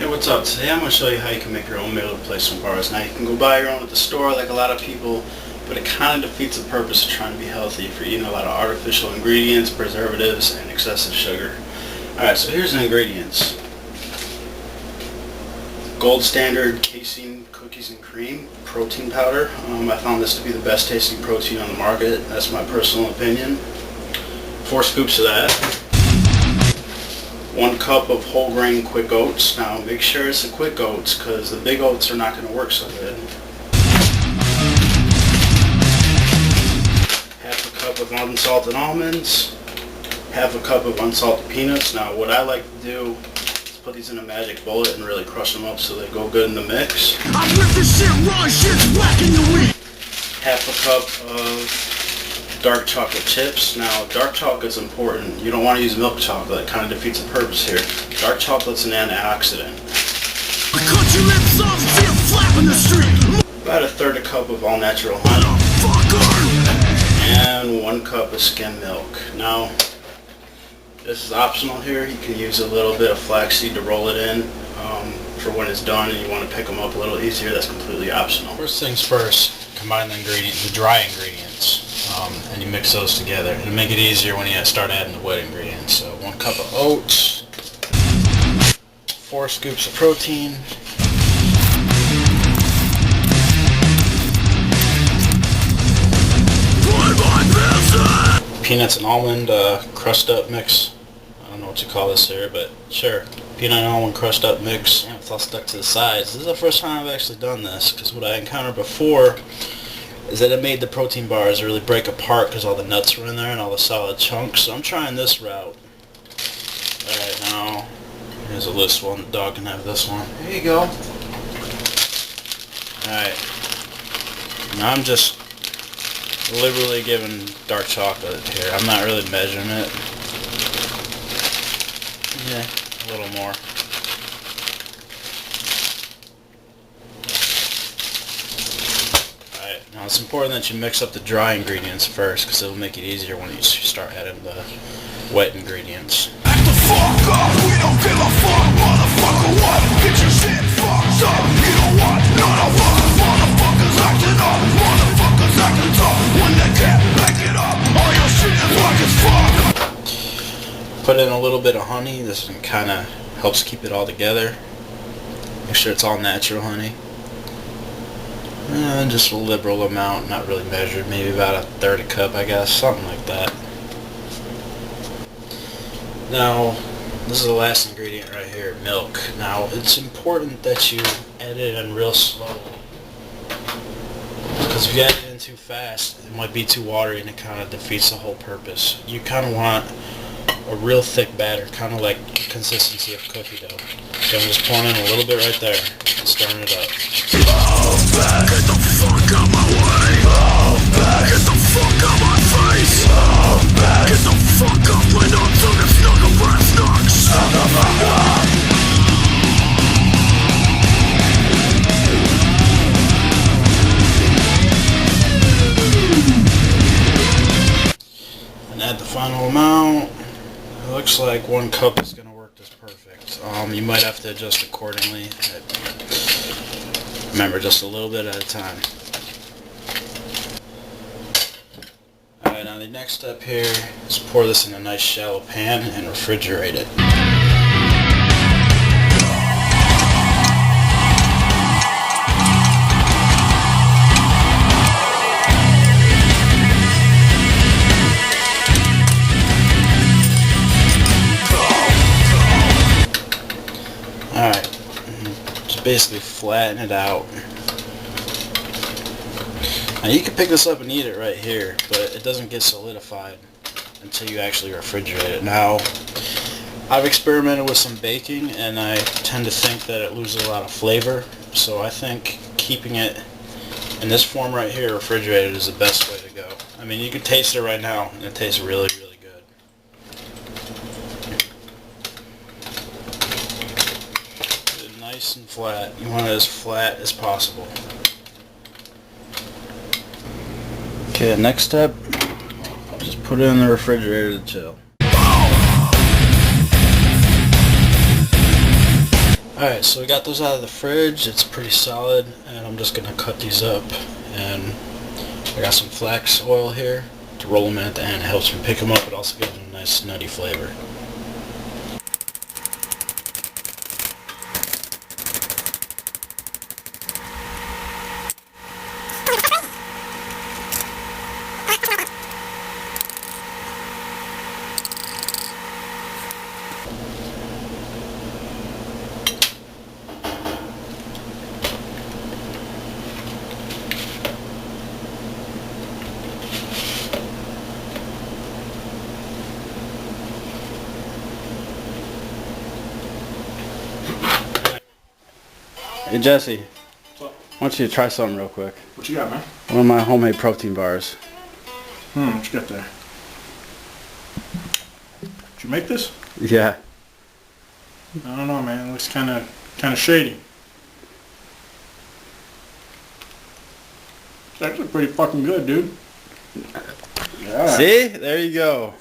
Hey, what's up? Today I'm going to show you how you can make your own meal replacement bars. Now you can go buy your own at the store like a lot of people, but it kind of defeats the purpose of trying to be healthy if you're eating a lot of artificial ingredients, preservatives, and excessive sugar. Alright, so here's the ingredients. Gold Standard Casein Cookies and Cream Protein Powder. I found this to be the best tasting protein on the market. That's my personal opinion. 4 scoops of that. 1 cup of whole grain quick oats. Now make sure it's the quick oats because the big oats are not going to work so good. Half a cup of unsalted almonds. Half a cup of unsalted peanuts. Now what I like to do is put these in a magic bullet and really crush them up so they go good in the mix. I rip this shit raw, shit's whacking the weed. Half a cup of dark chocolate chips. Now, dark chocolate is important. You don't want to use milk chocolate. It kind of defeats the purpose here. Dark chocolate's an antioxidant. I cut your lips off, see a flap in the street. About a third a cup of all-natural honey. And 1 cup of skim milk. Now, this is optional here. You can use a little bit of flaxseed to roll it in for when it's done and you want to pick them up a little easier. That's completely optional. First things first, combine the dry ingredients. And you mix those together. It'll make it easier when you start adding the wet ingredients. So 1 cup of oats, 4 scoops of protein, peanuts and almond crushed up mix. I don't know what you call this here, but sure. Peanut and almond crushed up mix. And it's all stuck to the sides. This is the first time I've actually done this because what I encountered before is that it made the protein bars really break apart because all the nuts were in there and all the solid chunks. So I'm trying this route. Alright, now, here's a loose one. The dog can have this one. There you go. Alright. Now I'm just liberally giving dark chocolate here. I'm not really measuring it. Yeah, a little more. Now it's important that you mix up the dry ingredients first because it'll make it easier when you start adding the wet ingredients. Act the fuck up, we don't give a fuck, motherfucker, what? Get your shit fucked up, you don't want none of us, motherfuckers acting up, motherfuckers acting tough, when they can't back it up, all your shit is whack as fuck. Put in a little bit of honey. This kind of helps keep it all together. Make sure it's all natural honey. Just a liberal amount, not really measured, maybe about a third a cup, I guess, something like that. Now, this is the last ingredient right here, milk. Now, it's important that you add it in real slowly, because if you add it in too fast, it might be too watery and it kind of defeats the whole purpose. You kind of want a real thick batter, kind of like consistency of cookie dough. So I'm just pouring in a little bit right there and stirring it up. Get the fuck out my way. Get the fuck out my face. Get the fuck off my nuts on the snuggle breath knocks. Shut the fuck up. And add the final amount. It looks like 1 cup is going to work just perfect. You might have to adjust accordingly. Remember, just a little bit at a time. Alright, now the next step here is pour this in a nice shallow pan and refrigerate it. Alright, just basically flatten it out. Now you can pick this up and eat it right here, but it doesn't get solidified until you actually refrigerate it. Now, I've experimented with some baking and I tend to think that it loses a lot of flavor, so I think keeping it in this form right here, refrigerated, is the best way to go. I mean, you can taste it right now and it tastes really, really good. Nice and flat. You want it as flat as possible. Okay, next step, just put it in the refrigerator to chill. Alright, so we got those out of the fridge. It's pretty solid, and I'm just gonna cut these up. And I got some flax oil here to roll them in at the end. It helps me pick them up. It also gives them a nice nutty flavor. Hey Jesse, What's up? I want you to try something real quick. What you got, man? One of my homemade protein bars. What you got there? Did you make this? Yeah. I don't know, man. It looks kind of shady. It's actually pretty fucking good, dude. Yeah. See? There you go.